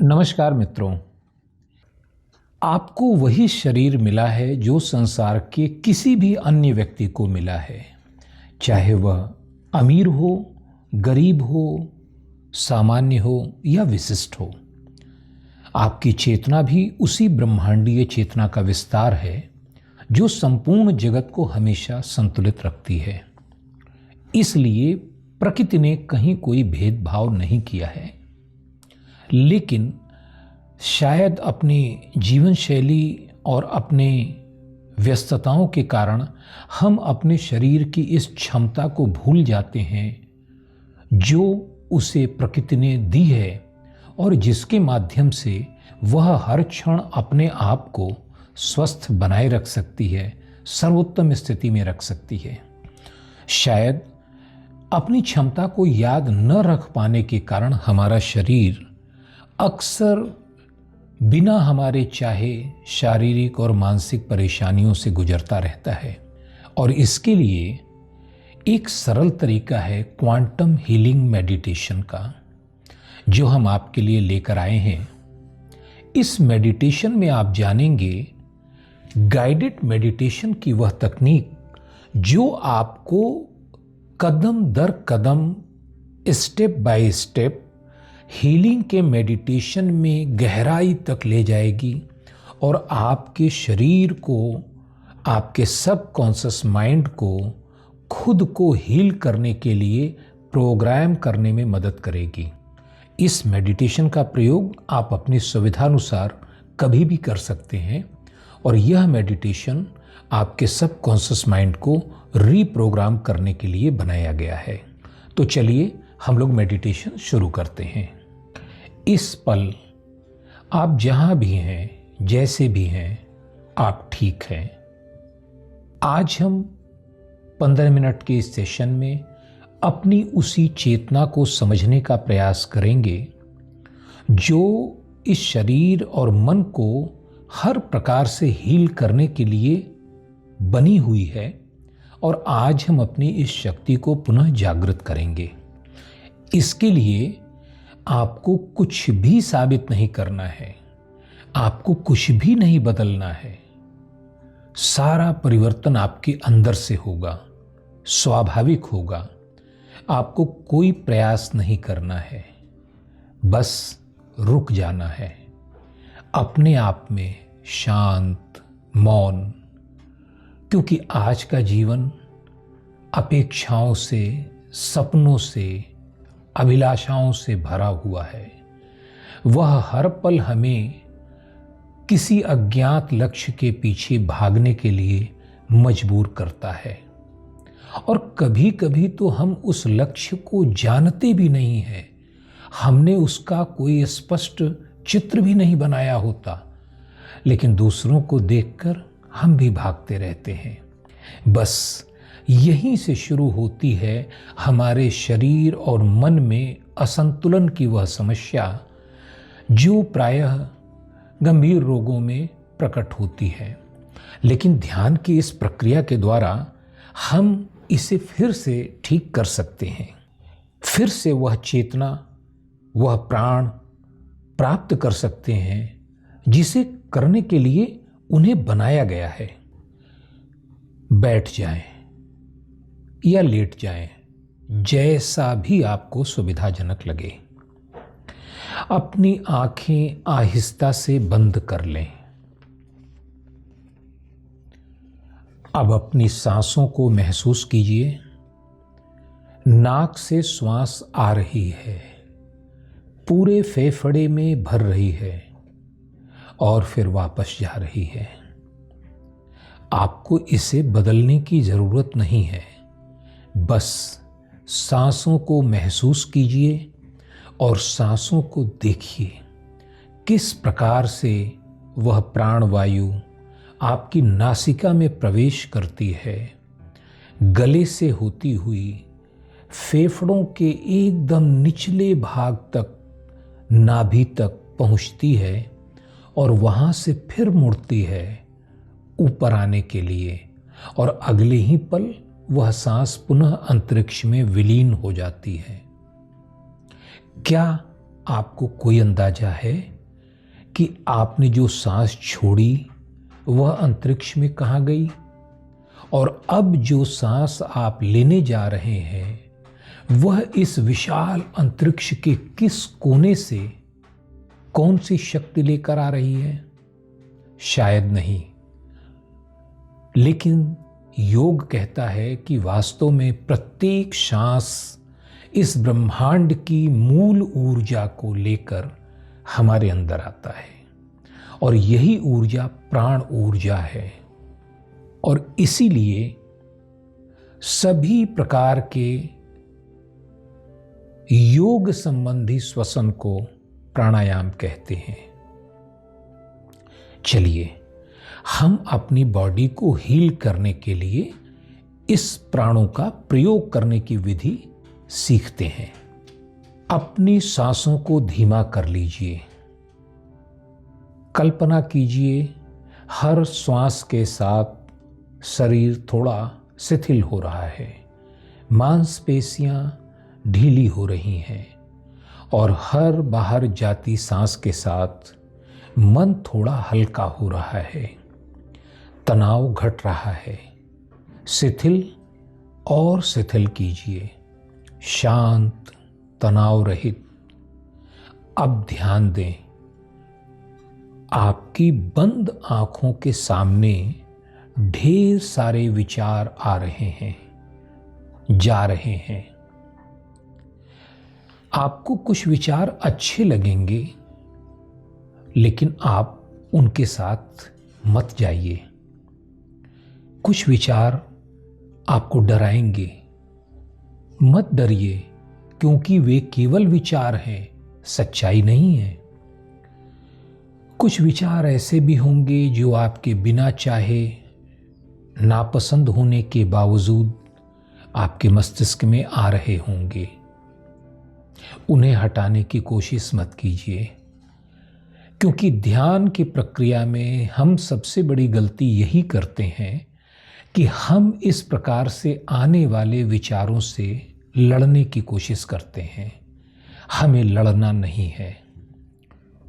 नमस्कार मित्रों। आपको वही शरीर मिला है जो संसार के किसी भी अन्य व्यक्ति को मिला है, चाहे वह अमीर हो, गरीब हो, सामान्य हो या विशिष्ट हो। आपकी चेतना भी उसी ब्रह्मांडीय चेतना का विस्तार है जो संपूर्ण जगत को हमेशा संतुलित रखती है। इसलिए प्रकृति ने कहीं कोई भेदभाव नहीं किया है, लेकिन शायद अपनी जीवन शैली और अपने व्यस्तताओं के कारण हम अपने शरीर की इस क्षमता को भूल जाते हैं जो उसे प्रकृति ने दी है और जिसके माध्यम से वह हर क्षण अपने आप को स्वस्थ बनाए रख सकती है, सर्वोत्तम स्थिति में रख सकती है। शायद अपनी क्षमता को याद न रख पाने के कारण हमारा शरीर अक्सर बिना हमारे चाहे शारीरिक और मानसिक परेशानियों से गुजरता रहता है। और इसके लिए एक सरल तरीका है क्वांटम हीलिंग मेडिटेशन का, जो हम आपके लिए लेकर आए हैं। इस मेडिटेशन में आप जानेंगे गाइडेड मेडिटेशन की वह तकनीक जो आपको कदम दर कदम, स्टेप बाय स्टेप हीलिंग के मेडिटेशन में गहराई तक ले जाएगी और आपके शरीर को, आपके सबकॉन्शियस माइंड को खुद को हील करने के लिए प्रोग्राम करने में मदद करेगी। इस मेडिटेशन का प्रयोग आप अपनी सुविधानुसार कभी भी कर सकते हैं और यह मेडिटेशन आपके सबकॉन्शियस माइंड को रीप्रोग्राम करने के लिए बनाया गया है। तो चलिए हम लोग मेडिटेशन शुरू करते हैं। इस पल आप जहां भी हैं, जैसे भी हैं, आप ठीक हैं। आज हम 15 मिनट के इस सेशन में अपनी उसी चेतना को समझने का प्रयास करेंगे जो इस शरीर और मन को हर प्रकार से हील करने के लिए बनी हुई है। और आज हम अपनी इस शक्ति को पुनः जागृत करेंगे। इसके लिए आपको कुछ भी साबित नहीं करना है, आपको कुछ भी नहीं बदलना है। सारा परिवर्तन आपके अंदर से होगा, स्वाभाविक होगा। आपको कोई प्रयास नहीं करना है, बस रुक जाना है अपने आप में, शांत, मौन। क्योंकि आज का जीवन अपेक्षाओं से, सपनों से, अभिलाषाओं से भरा हुआ है। वह हर पल हमें किसी अज्ञात लक्ष्य के पीछे भागने के लिए मजबूर करता है। और कभी कभी तो हम उस लक्ष्य को जानते भी नहीं हैं, हमने उसका कोई स्पष्ट चित्र भी नहीं बनाया होता, लेकिन दूसरों को देखकर हम भी भागते रहते हैं। बस यहीं से शुरू होती है हमारे शरीर और मन में असंतुलन की वह समस्या जो प्रायः गंभीर रोगों में प्रकट होती है। लेकिन ध्यान की इस प्रक्रिया के द्वारा हम इसे फिर से ठीक कर सकते हैं। फिर से वह चेतना, वह प्राण प्राप्त कर सकते हैं जिसे करने के लिए उन्हें बनाया गया है। बैठ जाएं या लेट जाएं, जैसा भी आपको सुविधाजनक लगे। अपनी आंखें आहिस्ता से बंद कर लें। अब अपनी सांसों को महसूस कीजिए। नाक से श्वास आ रही है, पूरे फेफड़े में भर रही है और फिर वापस जा रही है। आपको इसे बदलने की जरूरत नहीं है, बस सांसों को महसूस कीजिए और सांसों को देखिए किस प्रकार से वह प्राणवायु आपकी नासिका में प्रवेश करती है, गले से होती हुई फेफड़ों के एकदम निचले भाग तक, नाभि तक पहुंचती है और वहां से फिर मुड़ती है ऊपर आने के लिए, और अगले ही पल वह सांस पुनः अंतरिक्ष में विलीन हो जाती है। क्या आपको कोई अंदाजा है कि आपने जो सांस छोड़ी वह अंतरिक्ष में कहाँ गई, और अब जो सांस आप लेने जा रहे हैं वह इस विशाल अंतरिक्ष के किस कोने से कौन सी शक्ति लेकर आ रही है? शायद नहीं, लेकिन योग कहता है कि वास्तव में प्रत्येक सांस इस ब्रह्मांड की मूल ऊर्जा को लेकर हमारे अंदर आता है, और यही ऊर्जा प्राण ऊर्जा है। और इसीलिए सभी प्रकार के योग संबंधी श्वसन को प्राणायाम कहते हैं। चलिए हम अपनी बॉडी को हील करने के लिए इस प्राणों का प्रयोग करने की विधि सीखते हैं। अपनी सांसों को धीमा कर लीजिए। कल्पना कीजिए हर श्वास के साथ शरीर थोड़ा शिथिल हो रहा है, मांसपेशियां ढीली हो रही हैं, और हर बाहर जाती सांस के साथ मन थोड़ा हल्का हो रहा है, तनाव घट रहा है। शिथिल और शिथिल कीजिए, शांत, तनाव रहित। अब ध्यान दें, आपकी बंद आंखों के सामने ढेर सारे विचार आ रहे हैं, जा रहे हैं। आपको कुछ विचार अच्छे लगेंगे, लेकिन आप उनके साथ मत जाइए। कुछ विचार आपको डराएंगे, मत डरिए, क्योंकि वे केवल विचार हैं, सच्चाई नहीं है। कुछ विचार ऐसे भी होंगे जो आपके बिना चाहे, नापसंद होने के बावजूद आपके मस्तिष्क में आ रहे होंगे। उन्हें हटाने की कोशिश मत कीजिए, क्योंकि ध्यान की प्रक्रिया में हम सबसे बड़ी गलती यही करते हैं कि हम इस प्रकार से आने वाले विचारों से लड़ने की कोशिश करते हैं। हमें लड़ना नहीं है,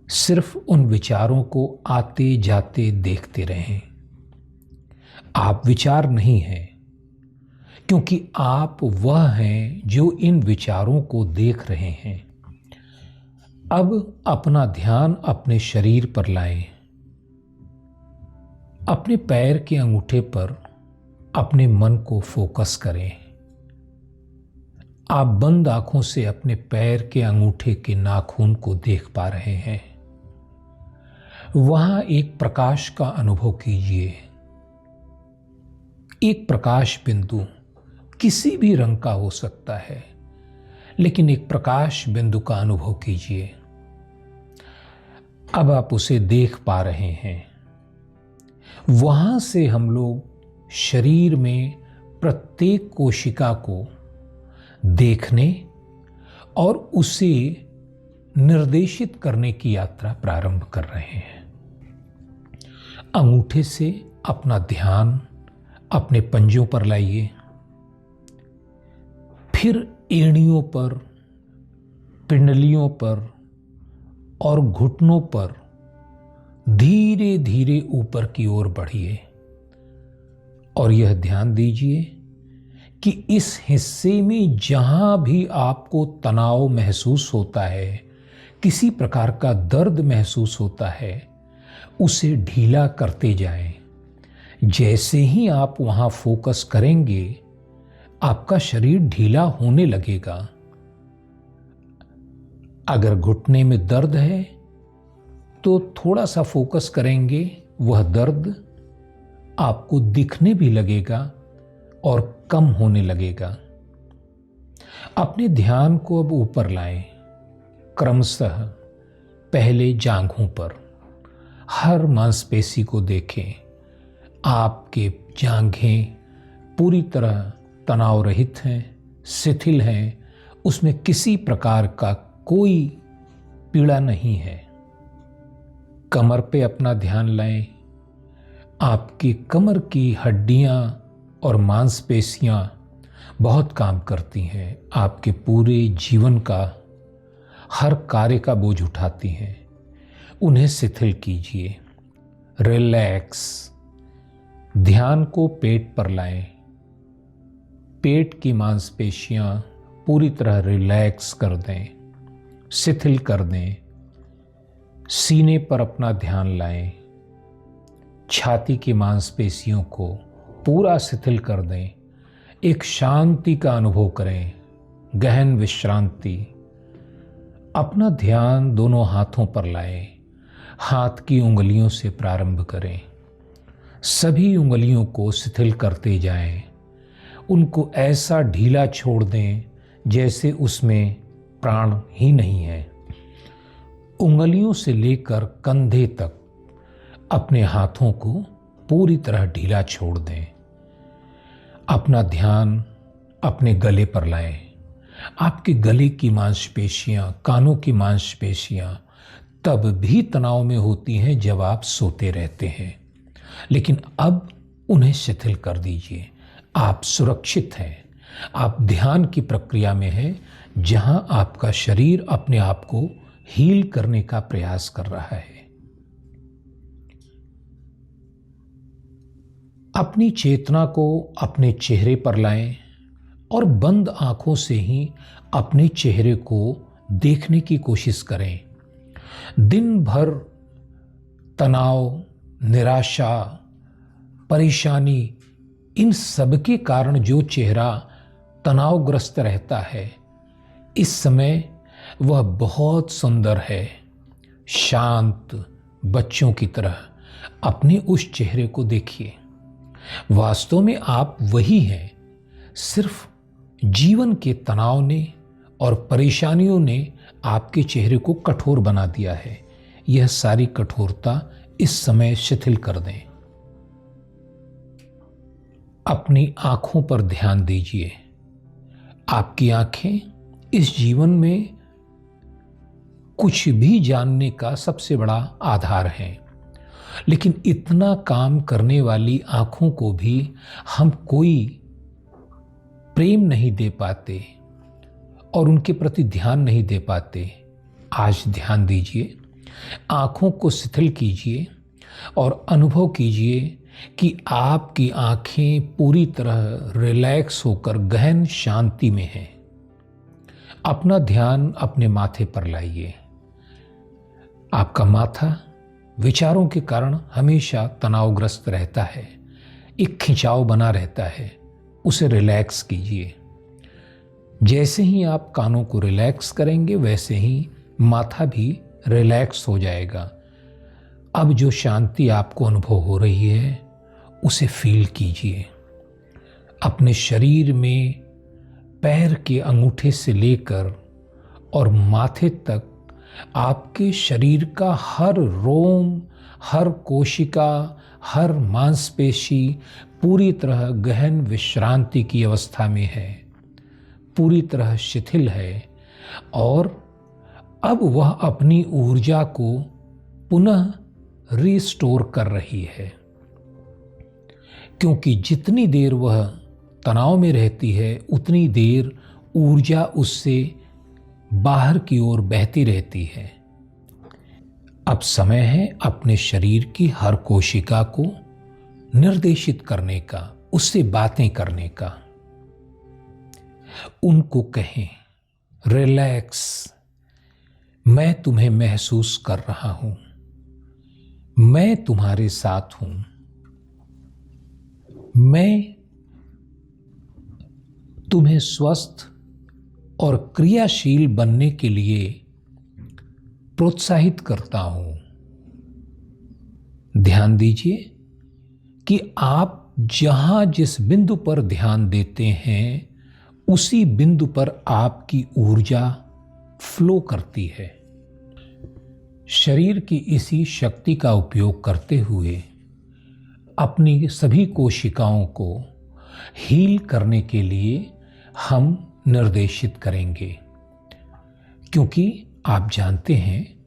सिर्फ उन विचारों को आते जाते देखते रहें। आप विचार नहीं हैं, क्योंकि आप वह हैं जो इन विचारों को देख रहे हैं। अब अपना ध्यान अपने शरीर पर लाएं। अपने पैर के अंगूठे पर अपने मन को फोकस करें। आप बंद आंखों से अपने पैर के अंगूठे के नाखून को देख पा रहे हैं। वहां एक प्रकाश का अनुभव कीजिए। एक प्रकाश बिंदु किसी भी रंग का हो सकता है, लेकिन एक प्रकाश बिंदु का अनुभव कीजिए। अब आप उसे देख पा रहे हैं। वहां से हम लोग शरीर में प्रत्येक कोशिका को देखने और उसे निर्देशित करने की यात्रा प्रारंभ कर रहे हैं। अंगूठे से अपना ध्यान अपने पंजों पर लाइए, फिर एड़ियों पर, पिंडलियों पर और घुटनों पर धीरे धीरे ऊपर की ओर बढ़िए, और यह ध्यान दीजिए कि इस हिस्से में जहां भी आपको तनाव महसूस होता है, किसी प्रकार का दर्द महसूस होता है, उसे ढीला करते जाएं। जैसे ही आप वहां फोकस करेंगे, आपका शरीर ढीला होने लगेगा। अगर घुटने में दर्द है तो थोड़ा सा फोकस करेंगे, वह दर्द आपको दिखने भी लगेगा और कम होने लगेगा। अपने ध्यान को अब ऊपर लाएं, क्रमशः पहले जांघों पर। हर मांसपेशी को देखें। आपके जांघें पूरी तरह तनाव रहित हैं, शिथिल हैं, उसमें किसी प्रकार का कोई पीड़ा नहीं है। कमर पे अपना ध्यान लाएं। आपकी कमर की हड्डियां और मांसपेशियां बहुत काम करती हैं। आपके पूरे जीवन का हर कार्य का बोझ उठाती हैं, उन्हें शिथिल कीजिए। रिलैक्स। ध्यान को पेट पर लाएं। पेट की मांसपेशियां पूरी तरह रिलैक्स कर दें, शिथिल कर दें। सीने पर अपना ध्यान लाएं। छाती की मांसपेशियों को पूरा शिथिल कर दें। एक शांति का अनुभव करें, गहन विश्रांति। अपना ध्यान दोनों हाथों पर लाएं। हाथ की उंगलियों से प्रारंभ करें। सभी उंगलियों को शिथिल करते जाएं। उनको ऐसा ढीला छोड़ दें जैसे उसमें प्राण ही नहीं है। उंगलियों से लेकर कंधे तक अपने हाथों को पूरी तरह ढीला छोड़ दें। अपना ध्यान अपने गले पर लाएं। आपके गले की मांसपेशियां, कानों की मांसपेशियां तब भी तनाव में होती हैं जब आप सोते रहते हैं, लेकिन अब उन्हें शिथिल कर दीजिए। आप सुरक्षित हैं। आप ध्यान की प्रक्रिया में हैं, जहां आपका शरीर अपने आप को हील करने का प्रयास कर रहा है। अपनी चेतना को अपने चेहरे पर लाएं और बंद आंखों से ही अपने चेहरे को देखने की कोशिश करें। दिन भर तनाव, निराशा, परेशानी, इन सब के कारण जो चेहरा तनावग्रस्त रहता है, इस समय वह बहुत सुंदर है। शांत बच्चों की तरह अपने उस चेहरे को देखिए। वास्तव में आप वही हैं। सिर्फ जीवन के तनाव ने और परेशानियों ने आपके चेहरे को कठोर बना दिया है। यह सारी कठोरता इस समय शिथिल कर दें। अपनी आंखों पर ध्यान दीजिए। आपकी आंखें इस जीवन में कुछ भी जानने का सबसे बड़ा आधार है, लेकिन इतना काम करने वाली आंखों को भी हम कोई प्रेम नहीं दे पाते और उनके प्रति ध्यान नहीं दे पाते। आज ध्यान दीजिए, आंखों को शिथिल कीजिए और अनुभव कीजिए कि आपकी आंखें पूरी तरह रिलैक्स होकर गहन शांति में हैं। अपना ध्यान अपने माथे पर लाइए। आपका माथा विचारों के कारण हमेशा तनावग्रस्त रहता है, एक खिंचाव बना रहता है। उसे रिलैक्स कीजिए। जैसे ही आप कानों को रिलैक्स करेंगे, वैसे ही माथा भी रिलैक्स हो जाएगा। अब जो शांति आपको अनुभव हो रही है, उसे फील कीजिए। अपने शरीर में पैर के अंगूठे से लेकर और माथे तक आपके शरीर का हर रोम, हर कोशिका, हर मांसपेशी पूरी तरह गहन विश्रांति की अवस्था में है, पूरी तरह शिथिल है और अब वह अपनी ऊर्जा को पुनः रिस्टोर कर रही है। क्योंकि जितनी देर वह तनाव में रहती है, उतनी देर ऊर्जा उससे बाहर की ओर बहती रहती है। अब समय है अपने शरीर की हर कोशिका को निर्देशित करने का, उससे बातें करने का। उनको कहें, रिलैक्स, मैं तुम्हें महसूस कर रहा हूं, मैं तुम्हारे साथ हूं, मैं तुम्हें स्वस्थ और क्रियाशील बनने के लिए प्रोत्साहित करता हूं। ध्यान दीजिए कि आप जहां जिस बिंदु पर ध्यान देते हैं, उसी बिंदु पर आपकी ऊर्जा फ्लो करती है। शरीर की इसी शक्ति का उपयोग करते हुए अपनी सभी कोशिकाओं को हील करने के लिए हम निर्देशित करेंगे। क्योंकि आप जानते हैं,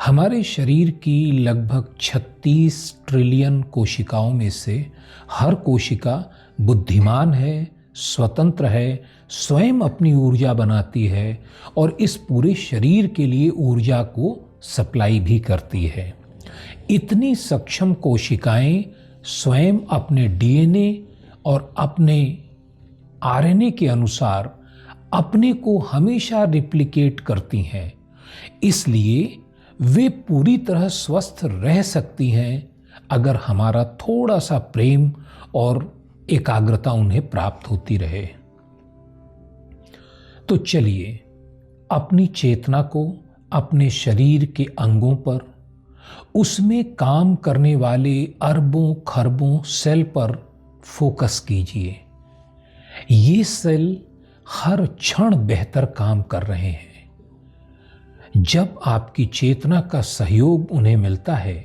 हमारे शरीर की लगभग 36 ट्रिलियन कोशिकाओं में से हर कोशिका बुद्धिमान है, स्वतंत्र है, स्वयं अपनी ऊर्जा बनाती है और इस पूरे शरीर के लिए ऊर्जा को सप्लाई भी करती है। इतनी सक्षम कोशिकाएं स्वयं अपने डीएनए और अपने आरएनए के अनुसार अपने को हमेशा रिप्लिकेट करती हैं, इसलिए वे पूरी तरह स्वस्थ रह सकती हैं अगर हमारा थोड़ा सा प्रेम और एकाग्रता उन्हें प्राप्त होती रहे। तो चलिए अपनी चेतना को अपने शरीर के अंगों पर, उसमें काम करने वाले अरबों खरबों सेल पर फोकस कीजिए। ये सेल हर क्षण बेहतर काम कर रहे हैं। जब आपकी चेतना का सहयोग उन्हें मिलता है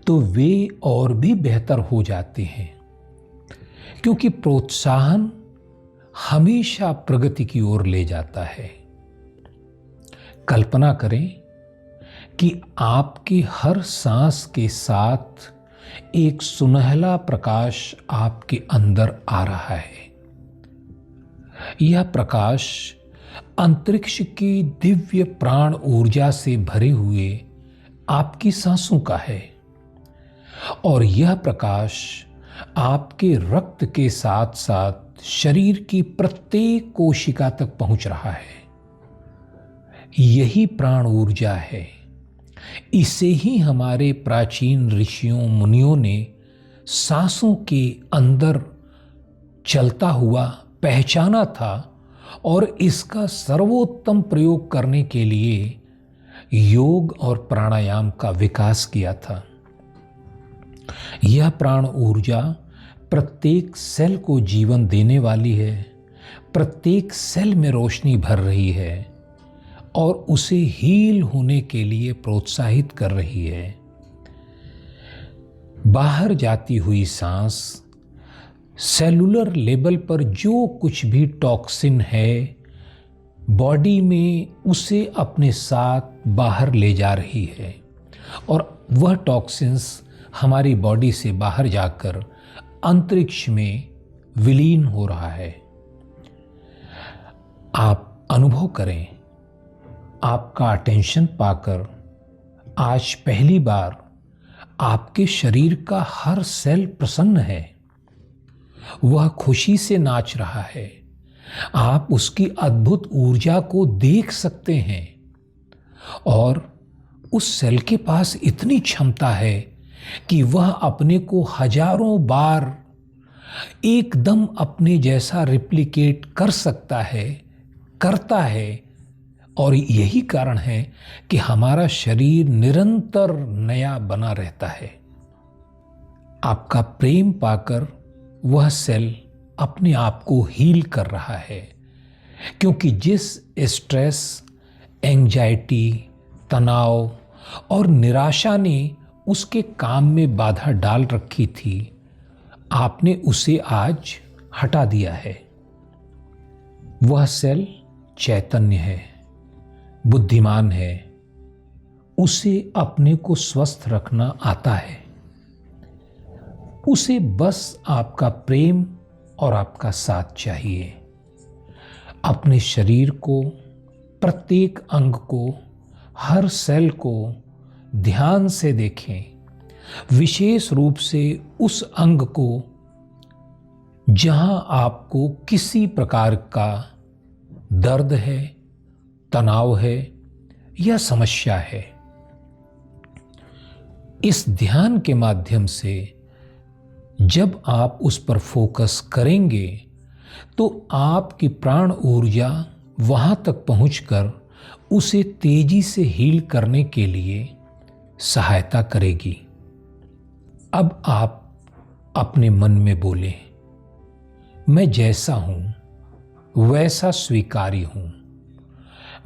तो वे और भी बेहतर हो जाते हैं, क्योंकि प्रोत्साहन हमेशा प्रगति की ओर ले जाता है। कल्पना करें कि आपकी हर सांस के साथ एक सुनहला प्रकाश आपके अंदर आ रहा है। यह प्रकाश अंतरिक्ष की दिव्य प्राण ऊर्जा से भरे हुए आपकी सांसों का है और यह प्रकाश आपके रक्त के साथ साथ शरीर की प्रत्येक कोशिका तक पहुंच रहा है। यही प्राण ऊर्जा है। इसे ही हमारे प्राचीन ऋषियों मुनियों ने सांसों के अंदर चलता हुआ पहचाना था और इसका सर्वोत्तम प्रयोग करने के लिए योग और प्राणायाम का विकास किया था। यह प्राण ऊर्जा प्रत्येक सेल को जीवन देने वाली है, प्रत्येक सेल में रोशनी भर रही है और उसे हील होने के लिए प्रोत्साहित कर रही है। बाहर जाती हुई सांस सेलुलर लेवल पर जो कुछ भी टॉक्सिन है बॉडी में, उसे अपने साथ बाहर ले जा रही है और वह टॉक्सिन्स हमारी बॉडी से बाहर जाकर अंतरिक्ष में विलीन हो रहा है। आप अनुभव करें, आपका अटेंशन पाकर आज पहली बार आपके शरीर का हर सेल प्रसन्न है, वह खुशी से नाच रहा है। आप उसकी अद्भुत ऊर्जा को देख सकते हैं और उस सेल के पास इतनी क्षमता है कि वह अपने को हजारों बार एकदम अपने जैसा रिप्लिकेट कर सकता है, करता है। और यही कारण है कि हमारा शरीर निरंतर नया बना रहता है। आपका प्रेम पाकर वह सेल अपने आप को हील कर रहा है, क्योंकि जिस स्ट्रेस, एंजाइटी, तनाव और निराशा ने उसके काम में बाधा डाल रखी थी, आपने उसे आज हटा दिया है। वह सेल चैतन्य है, बुद्धिमान है, उसे अपने को स्वस्थ रखना आता है। उसे बस आपका प्रेम और आपका साथ चाहिए। अपने शरीर को, प्रत्येक अंग को, हर सेल को ध्यान से देखें, विशेष रूप से उस अंग को जहां आपको किसी प्रकार का दर्द है, तनाव है या समस्या है। इस ध्यान के माध्यम से जब आप उस पर फोकस करेंगे तो आपकी प्राण ऊर्जा वहां तक पहुंचकर उसे तेजी से हील करने के लिए सहायता करेगी। अब आप अपने मन में बोलें, मैं जैसा हूं वैसा स्वीकार्य हूं,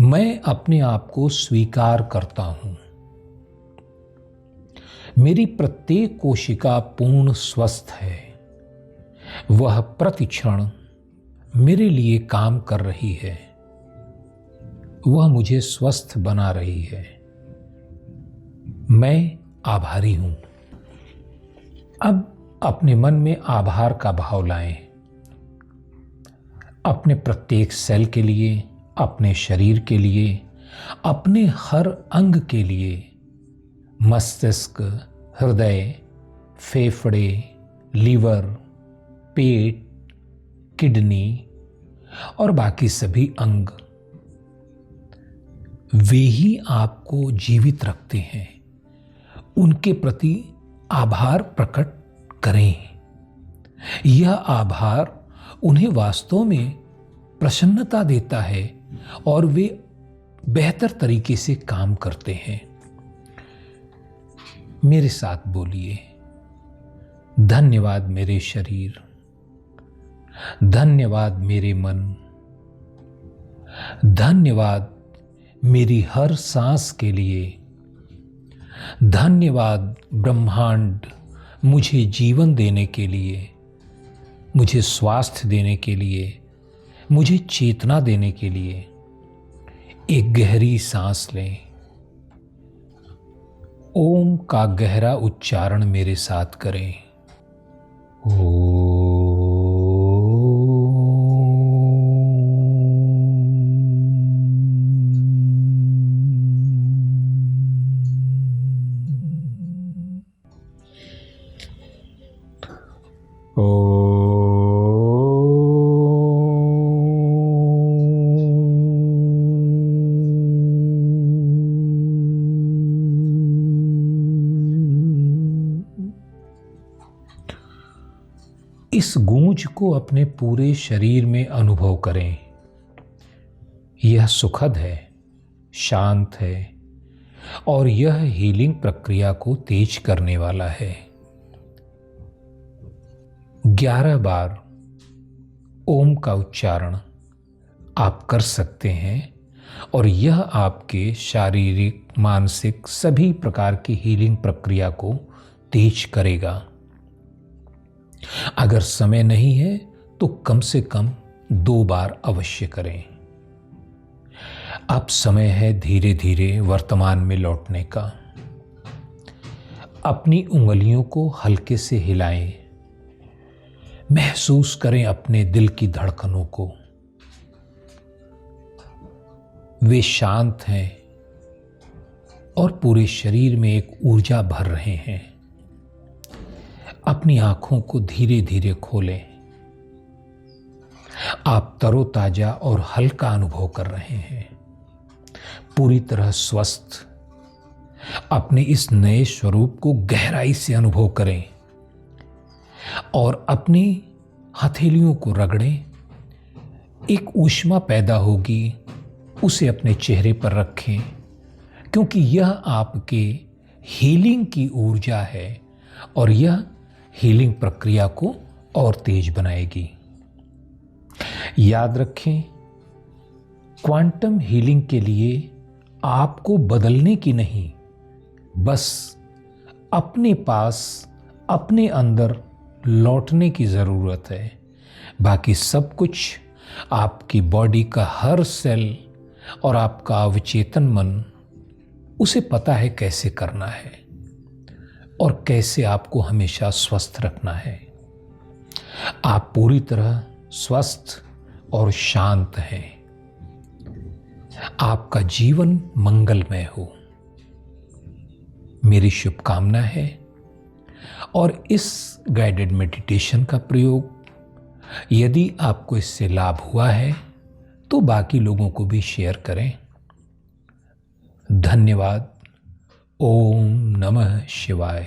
मैं अपने आप को स्वीकार करता हूं, मेरी प्रत्येक कोशिका पूर्ण स्वस्थ है, वह प्रतिक्षण मेरे लिए काम कर रही है, वह मुझे स्वस्थ बना रही है, मैं आभारी हूं। अब अपने मन में आभार का भाव लाएं। अपने प्रत्येक सेल के लिए, अपने शरीर के लिए, अपने हर अंग के लिए, मस्तिष्क, हृदय, फेफड़े, लीवर, पेट, किडनी और बाकी सभी अंग, वे ही आपको जीवित रखते हैं। उनके प्रति आभार प्रकट करें। यह आभार उन्हें वास्तव में प्रसन्नता देता है और वे बेहतर तरीके से काम करते हैं। मेरे साथ बोलिए, धन्यवाद मेरे शरीर, धन्यवाद मेरे मन, धन्यवाद मेरी हर सांस के लिए, धन्यवाद ब्रह्मांड मुझे जीवन देने के लिए, मुझे स्वास्थ्य देने के लिए, मुझे चेतना देने के लिए। एक गहरी सांस लें। ओम का गहरा उच्चारण मेरे साथ करें। ओ इस गूंज को अपने पूरे शरीर में अनुभव करें। यह सुखद है, शांत है और यह हीलिंग प्रक्रिया को तेज करने वाला है। 11 बार ओम का उच्चारण आप कर सकते हैं और यह आपके शारीरिक, मानसिक सभी प्रकार की हीलिंग प्रक्रिया को तेज करेगा। अगर समय नहीं है तो कम से कम 2 बार अवश्य करें। अब समय है धीरे धीरे वर्तमान में लौटने का। अपनी उंगलियों को हल्के से हिलाएं। महसूस करें अपने दिल की धड़कनों को। वे शांत हैं और पूरे शरीर में एक ऊर्जा भर रहे हैं। अपनी आंखों को धीरे धीरे खोलें। आप तरोताजा और हल्का अनुभव कर रहे हैं, पूरी तरह स्वस्थ। अपने इस नए स्वरूप को गहराई से अनुभव करें और अपनी हथेलियों को रगड़ें। एक ऊष्मा पैदा होगी, उसे अपने चेहरे पर रखें, क्योंकि यह आपके हीलिंग की ऊर्जा है और यह हीलिंग प्रक्रिया को और तेज बनाएगी। याद रखें, क्वांटम हीलिंग के लिए आपको बदलने की नहीं, बस अपने पास, अपने अंदर लौटने की जरूरत है। बाकी सब कुछ आपकी बॉडी का हर सेल और आपका अवचेतन मन, उसे पता है कैसे करना है और कैसे आपको हमेशा स्वस्थ रखना है। आप पूरी तरह स्वस्थ और शांत हैं। आपका जीवन मंगलमय हो, मेरी शुभकामना है। और इस गाइडेड मेडिटेशन का प्रयोग यदि आपको इससे लाभ हुआ है तो बाकी लोगों को भी शेयर करें। धन्यवाद। ओम नमः शिवाय।